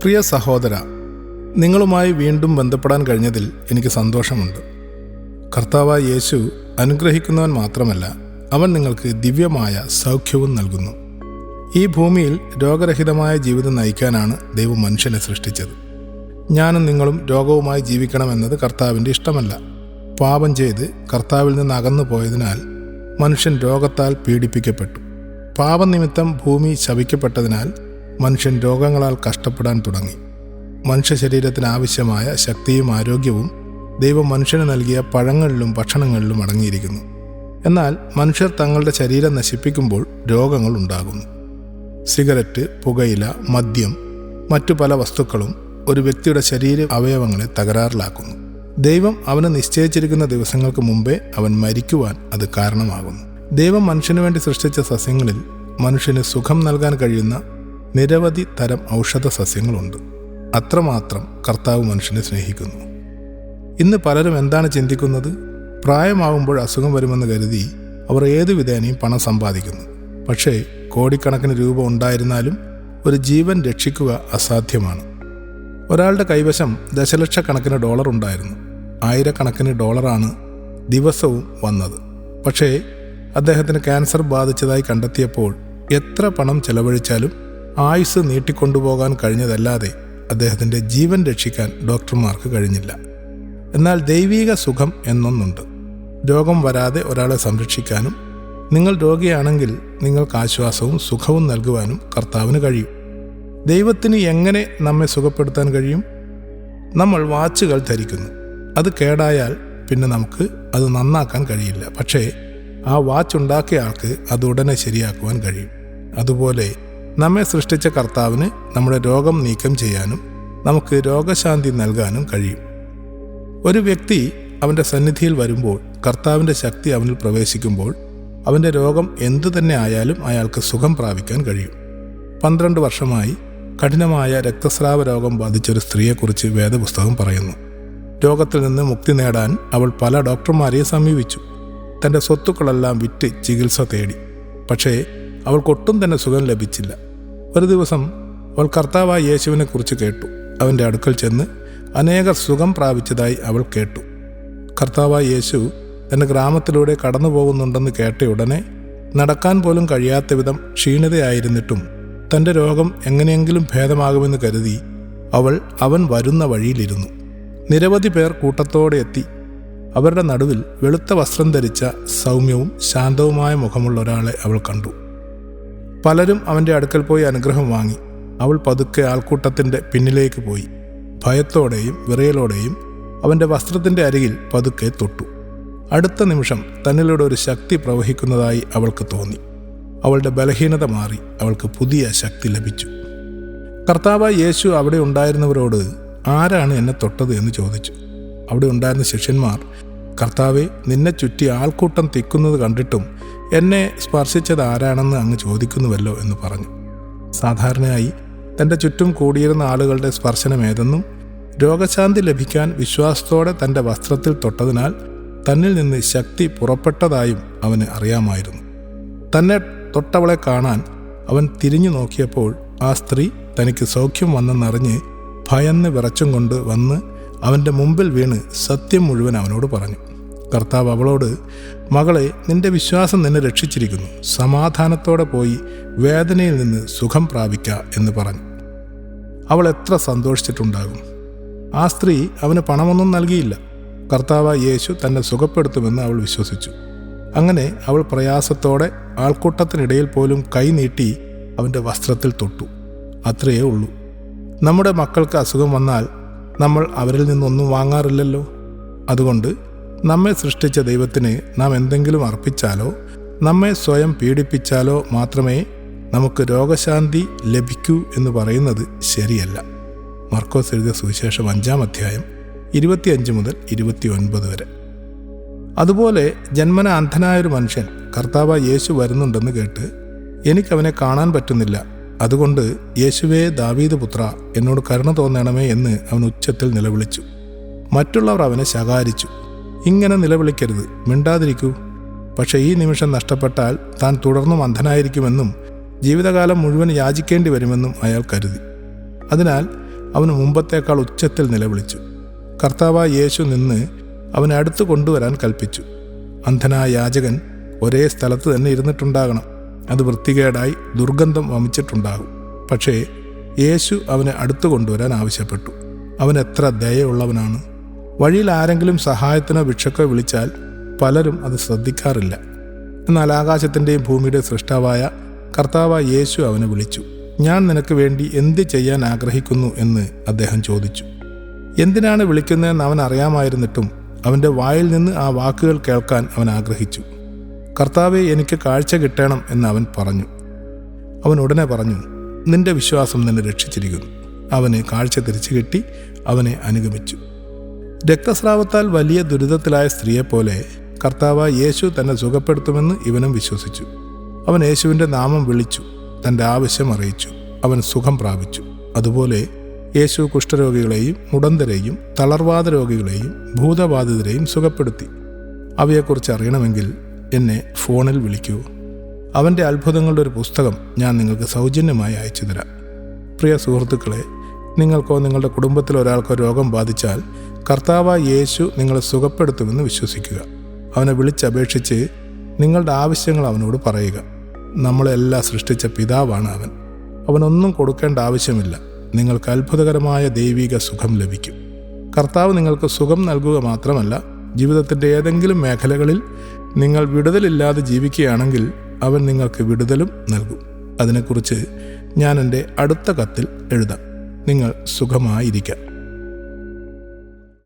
പ്രിയ സഹോദര, നിങ്ങളുമായി വീണ്ടും ബന്ധപ്പെടാൻ കഴിഞ്ഞതിൽ എനിക്ക് സന്തോഷമുണ്ട്. കർത്താവായ യേശു അനുഗ്രഹിക്കുന്നവൻ മാത്രമല്ല, അവൻ നിങ്ങൾക്ക് ദിവ്യമായ സൗഖ്യവും നൽകുന്നു. ഈ ഭൂമിയിൽ രോഗരഹിതമായ ജീവിതം നയിക്കാനാണ് ദൈവം മനുഷ്യനെ സൃഷ്ടിച്ചത്. ഞാനും നിങ്ങളും രോഗവുമായി ജീവിക്കണമെന്നത് കർത്താവിൻ്റെ ഇഷ്ടമല്ല. പാപം ചെയ്ത് കർത്താവിൽ നിന്ന് അകന്നു പോയതിനാൽ മനുഷ്യൻ രോഗത്താൽ പീഡിപ്പിക്കപ്പെട്ടു. പാപനിമിത്തം ഭൂമി ശപിക്കപ്പെട്ടതിനാൽ മനുഷ്യൻ രോഗങ്ങളാൽ കഷ്ടപ്പെടാൻ തുടങ്ങി. മനുഷ്യ ശരീരത്തിന് ആവശ്യമായ ശക്തിയും ആരോഗ്യവും ദൈവം മനുഷ്യന് നൽകിയ പഴങ്ങളിലും ഭക്ഷണങ്ങളിലും അടങ്ങിയിരിക്കുന്നു. എന്നാൽ മനുഷ്യർ തങ്ങളുടെ ശരീരം നശിപ്പിക്കുമ്പോൾ രോഗങ്ങൾ ഉണ്ടാകുന്നു. സിഗരറ്റ്, പുകയില, മദ്യം, മറ്റു പല വസ്തുക്കളും ഒരു വ്യക്തിയുടെ ശരീര അവയവങ്ങളെ തകരാറിലാക്കുന്നു. ദൈവം അവന് നിശ്ചയിച്ചിരിക്കുന്ന ദിവസങ്ങൾക്ക് മുമ്പേ അവൻ മരിക്കുവാൻ അത് കാരണമാകുന്നു. ദൈവം മനുഷ്യന് വേണ്ടി സൃഷ്ടിച്ച സസ്യങ്ങളിൽ മനുഷ്യന് സുഖം നൽകാൻ കഴിയുന്ന നിരവധി തരം ഔഷധ സസ്യങ്ങളുണ്ട്. അത്രമാത്രം കർത്താവ് മനുഷ്യനെ സ്നേഹിക്കുന്നു. ഇന്ന് പലരും എന്താണ് ചിന്തിക്കുന്നത്? പ്രായമാകുമ്പോൾ അസുഖം വരുമെന്ന് കരുതി അവർ ഏതു വിധേനയും പണം സമ്പാദിക്കുന്നു. പക്ഷേ കോടിക്കണക്കിന് രൂപ ഉണ്ടായിരുന്നാലും ഒരു ജീവൻ രക്ഷിക്കുക അസാധ്യമാണ്. ഒരാളുടെ കൈവശം ദശലക്ഷക്കണക്കിന് ഡോളർ ഉണ്ടായിരുന്നു. ആയിരക്കണക്കിന് ഡോളറാണ് ദിവസവും വന്നത്. പക്ഷേ അദ്ദേഹത്തിന് ക്യാൻസർ ബാധിച്ചതായി കണ്ടെത്തിയപ്പോൾ എത്ര പണം ചെലവഴിച്ചാലും ആയുസ് നീട്ടിക്കൊണ്ടുപോകാൻ കഴിഞ്ഞതല്ലാതെ അദ്ദേഹത്തിൻ്റെ ജീവൻ രക്ഷിക്കാൻ ഡോക്ടർമാർക്ക് കഴിഞ്ഞില്ല. എന്നാൽ ദൈവീക സുഖം എന്നൊന്നുണ്ട്. രോഗം വരാതെ ഒരാളെ സംരക്ഷിക്കാനും നിങ്ങൾ രോഗിയാണെങ്കിൽ നിങ്ങൾക്ക് ആശ്വാസവും സുഖവും നൽകുവാനും കർത്താവിന് കഴിയും. ദൈവത്തിന് എങ്ങനെ നമ്മെ സുഖപ്പെടുത്താൻ കഴിയും? നമ്മൾ വാച്ചുകൾ ധരിക്കുന്നു. അത് കേടായാൽ പിന്നെ നമുക്ക് അത് നന്നാക്കാൻ കഴിയില്ല. പക്ഷേ ആ വാച്ച് ഉണ്ടാക്കിയ ആൾക്ക് അത് ഉടനെ ശരിയാക്കുവാൻ കഴിയും. അതുപോലെ നമ്മെ സൃഷ്ടിച്ച കർത്താവിന് നമ്മുടെ രോഗം നീക്കം ചെയ്യാനും നമുക്ക് രോഗശാന്തി നൽകാനും കഴിയും. ഒരു വ്യക്തി അവൻ്റെ സന്നിധിയിൽ വരുമ്പോൾ കർത്താവിൻ്റെ ശക്തി അവനിൽ പ്രവേശിക്കുമ്പോൾ അവൻ്റെ രോഗം എന്തു തന്നെ ആയാലും അയാൾക്ക് സുഖം പ്രാപിക്കാൻ കഴിയും. 12 വർഷമായി കഠിനമായ രക്തസ്രാവ രോഗം ബാധിച്ചൊരു സ്ത്രീയെക്കുറിച്ച് വേദപുസ്തകം പറയുന്നു. രോഗത്തിൽ നിന്ന് മുക്തി നേടാൻ അവൾ പല ഡോക്ടർമാരെയും സമീപിച്ചു. തൻ്റെ സ്വത്തുക്കളെല്ലാം വിറ്റ് ചികിത്സ തേടി. പക്ഷേ അവൾക്കൊട്ടും തന്നെ സുഖം ലഭിച്ചില്ല. ഒരു ദിവസം അവൾ കർത്താവായ യേശുവിനെ കുറിച്ച് കേട്ടു. അവൻ്റെ അടുക്കൽ ചെന്ന് അനേകർ സുഖം പ്രാപിച്ചതായി അവൾ കേട്ടു. കർത്താവായ യേശു തൻ്റെ ഗ്രാമത്തിലൂടെ കടന്നു പോകുന്നുണ്ടെന്ന് കേട്ട ഉടനെ നടക്കാൻ പോലും കഴിയാത്ത വിധം ക്ഷീണിതയായിരുന്നിട്ടും തൻ്റെ രോഗം എങ്ങനെയെങ്കിലും ഭേദമാകുമെന്ന് കരുതി അവൻ വരുന്ന വഴിയിലിരുന്നു. നിരവധി പേർ കൂട്ടത്തോടെ എത്തി. അവരുടെ നടുവിൽ വെളുത്ത വസ്ത്രം ധരിച്ച സൗമ്യവും ശാന്തവുമായ മുഖമുള്ള ഒരാളെ അവൾ കണ്ടു. പലരും അവൻ്റെ അടുക്കൽ പോയി അനുഗ്രഹം വാങ്ങി. അവൾ പതുക്കെ ആൾക്കൂട്ടത്തിൻ്റെ പിന്നിലേക്ക് പോയി. ഭയത്തോടെയും വിറയലോടെയും അവൻ്റെ വസ്ത്രത്തിൻ്റെ അരികിൽ പതുക്കെ തൊട്ടു. അടുത്ത നിമിഷം തന്നിലൂടെ ഒരു ശക്തി പ്രവഹിക്കുന്നതായി അവൾക്ക് തോന്നി. അവളുടെ ബലഹീനത മാറി. അവൾക്ക് പുതിയ ശക്തി ലഭിച്ചു. കർത്താവായ യേശു അവിടെ ഉണ്ടായിരുന്നവരോട്, ആരാണ് എന്നെ തൊട്ടത് എന്ന് ചോദിച്ചു. അവിടെ ഉണ്ടായിരുന്ന ശിഷ്യന്മാർ, കർത്താവെ, നിന്നെ ചുറ്റി ആൾക്കൂട്ടം തിക്കുന്നത് കണ്ടിട്ടും എന്നെ സ്പർശിച്ചത് ആരാണെന്ന് അങ്ങ് ചോദിക്കുന്നുവല്ലോ എന്ന് പറഞ്ഞു. സാധാരണയായി തൻ്റെ ചുറ്റും കൂടിയിരുന്ന ആളുകളുടെ സ്പർശനമേതെന്നും രോഗശാന്തി ലഭിക്കാൻ വിശ്വാസത്തോടെ തൻ്റെ വസ്ത്രത്തിൽ തൊട്ടതിനാൽ തന്നിൽ നിന്ന് ശക്തി പുറപ്പെട്ടതായും അവന് അറിയാമായിരുന്നു. തന്നെ തൊട്ടവളെ കാണാൻ അവൻ തിരിഞ്ഞു നോക്കിയപ്പോൾ ആ സ്ത്രീ തനിക്ക് സൗഖ്യം വന്നെന്നറിഞ്ഞ് ഭയന്ന് വിറച്ചും കൊണ്ട് വന്ന് അവൻ്റെ മുമ്പിൽ വീണ് സത്യം മുഴുവൻ അവനോട് പറഞ്ഞു. കർത്താവ് അവളോട്, മകളെ, നിന്റെ വിശ്വാസം നിന്നെ രക്ഷിച്ചിരിക്കുന്നു. സമാധാനത്തോടെ പോയി വേദനയിൽ നിന്ന് സുഖം പ്രാപിക്ക എന്ന് പറഞ്ഞു. അവൾ എത്ര സന്തോഷിച്ചിട്ടുണ്ടാകും. ആ സ്ത്രീ അവന് പണമൊന്നും നൽകിയില്ല. കർത്താവായ യേശു തന്നെ സുഖപ്പെടുത്തുമെന്ന് അവൾ വിശ്വസിച്ചു. അങ്ങനെ അവൾ പ്രയാസത്തോടെ ആൾക്കൂട്ടത്തിനിടയിൽ പോലും കൈ നീട്ടി അവൻ്റെ വസ്ത്രത്തിൽ തൊട്ടു. അത്രയേ ഉള്ളൂ. നമ്മുടെ മക്കൾക്ക് അസുഖം വന്നാൽ നമ്മൾ അവരിൽ നിന്നൊന്നും വാങ്ങാറില്ലല്ലോ. അതുകൊണ്ട് നമ്മെ സൃഷ്ടിച്ച ദൈവത്തിന് നാം എന്തെങ്കിലും അർപ്പിച്ചാലോ നമ്മെ സ്വയം പീഡിപ്പിച്ചാലോ മാത്രമേ നമുക്ക് രോഗശാന്തി ലഭിക്കൂ എന്ന് പറയുന്നത് ശരിയല്ല. മർക്കോസ് എഴുതിയ സുവിശേഷം 5-ാം അധ്യായം 25 മുതൽ 29 വരെ. അതുപോലെ ജന്മന അന്ധനായൊരു മനുഷ്യൻ കർത്താവായ യേശു വരുന്നുണ്ടെന്ന് കേട്ട്, എനിക്കവനെ കാണാൻ പറ്റുന്നില്ല, അതുകൊണ്ട് യേശുവേ, ദാവീദ് പുത്ര, എന്നോട് കരുണ തോന്നണമേ എന്ന് അവൻ ഉച്ചത്തിൽ നിലവിളിച്ചു. മറ്റുള്ളവർ അവനെ ശകാരിച്ചു, ഇങ്ങനെ നിലവിളിക്കരുത്, മിണ്ടാതിരിക്കൂ. പക്ഷേ ഈ നിമിഷം നഷ്ടപ്പെട്ടാൽ താൻ തുടർന്നും അന്ധനായിരിക്കുമെന്നും ജീവിതകാലം മുഴുവൻ യാചിക്കേണ്ടി വരുമെന്നും അയാൾ കരുതി. അതിനാൽ അവന് മുമ്പത്തേക്കാൾ ഉച്ചത്തിൽ നിലവിളിച്ചു. കർത്താവായ യേശു നിന്ന് അവനെ അടുത്ത് കൊണ്ടുവരാൻ കൽപ്പിച്ചു. അന്ധനായ യാചകൻ ഒരേ സ്ഥലത്ത് തന്നെ ഇരുന്നിട്ടുണ്ടാകണം. അത് വൃത്തികേടായി ദുർഗന്ധം വമിച്ചിട്ടുണ്ടാകും. പക്ഷേ യേശു അവനെ അടുത്ത് കൊണ്ടുവരാൻ ആവശ്യപ്പെട്ടു. അവൻ എത്ര ദയയുള്ളവനാണ്! വഴിയിൽ ആരെങ്കിലും സഹായത്തിനോ ഭിക്ഷക്കോ വിളിച്ചാൽ പലരും അത് ശ്രദ്ധിക്കാറില്ല. എന്നാൽ ആകാശത്തിൻ്റെയും ഭൂമിയുടെയും സൃഷ്ടാവായ കർത്താവായ യേശു അവനെ വിളിച്ചു. ഞാൻ നിനക്ക് വേണ്ടി എന്ത് ചെയ്യാൻ ആഗ്രഹിക്കുന്നു എന്ന് അദ്ദേഹം ചോദിച്ചു. എന്തിനാണ് വിളിക്കുന്നതെന്ന് അവൻ അറിയാമായിരുന്നിട്ടും അവൻ്റെ വായിൽ നിന്ന് ആ വാക്കുകൾ കേൾക്കാൻ അവൻ ആഗ്രഹിച്ചു. കർത്താവേ, എനിക്ക് കാഴ്ച കിട്ടണം എന്ന് അവൻ പറഞ്ഞു. അവൻ ഉടനെ പറഞ്ഞു, നിന്റെ വിശ്വാസം നിന്നെ രക്ഷിച്ചിരിക്കുന്നു. അവന് കാഴ്ച തിരിച്ചു കിട്ടി. അവനെ അനുഗമിച്ചു. രക്തസ്രാവത്താൽ വലിയ ദുരിതത്തിലായ സ്ത്രീയെപ്പോലെ കർത്താവായ യേശു തന്നെ സുഖപ്പെടുത്തുമെന്ന് ഇവനും വിശ്വസിച്ചു. അവൻ യേശുവിൻ്റെ നാമം വിളിച്ചു, തൻ്റെ ആവശ്യം അറിയിച്ചു. അവൻ സുഖം പ്രാപിച്ചു. അതുപോലെ യേശു കുഷ്ഠരോഗികളെയും മുടന്തരെയും തളർവാദ രോഗികളെയും ഭൂതബാധിതരെയും സുഖപ്പെടുത്തി. അവയെക്കുറിച്ച് അറിയണമെങ്കിൽ എന്നെ ഫോണിൽ വിളിക്കൂ. അവൻ്റെ അത്ഭുതങ്ങളുടെ ഒരു പുസ്തകം ഞാൻ നിങ്ങൾക്ക് സൗജന്യമായി അയച്ചു തരാം. പ്രിയ സുഹൃത്തുക്കളെ, നിങ്ങൾക്കോ നിങ്ങളുടെ കുടുംബത്തിലോ ഒരാൾക്കോ രോഗം ബാധിച്ചാൽ കർത്താവായ യേശു നിങ്ങളെ സുഖപ്പെടുത്തുമെന്ന് വിശ്വസിക്കുക. അവനെ വിളിച്ചപേക്ഷിച്ച് നിങ്ങളുടെ ആവശ്യങ്ങൾ അവനോട് പറയുക. നമ്മളെല്ലാം സൃഷ്ടിച്ച പിതാവാണ് അവൻ. അവനൊന്നും കൊടുക്കേണ്ട ആവശ്യമില്ല. നിങ്ങൾക്ക് അത്ഭുതകരമായ ദൈവിക സുഖം ലഭിക്കും. കർത്താവ് നിങ്ങൾക്ക് സുഖം നൽകുക മാത്രമല്ല, ജീവിതത്തിൻ്റെ ഏതെങ്കിലും മേഖലകളിൽ നിങ്ങൾ വിടുതലില്ലാതെ ജീവിക്കുകയാണെങ്കിൽ അവൻ നിങ്ങൾക്ക് വിടുതലും നൽകും. അതിനെക്കുറിച്ച് ഞാൻ എൻ്റെ അടുത്ത കത്തിൽ എഴുതാം. നിങ്ങൾ സുഖമായിരിക്കാം.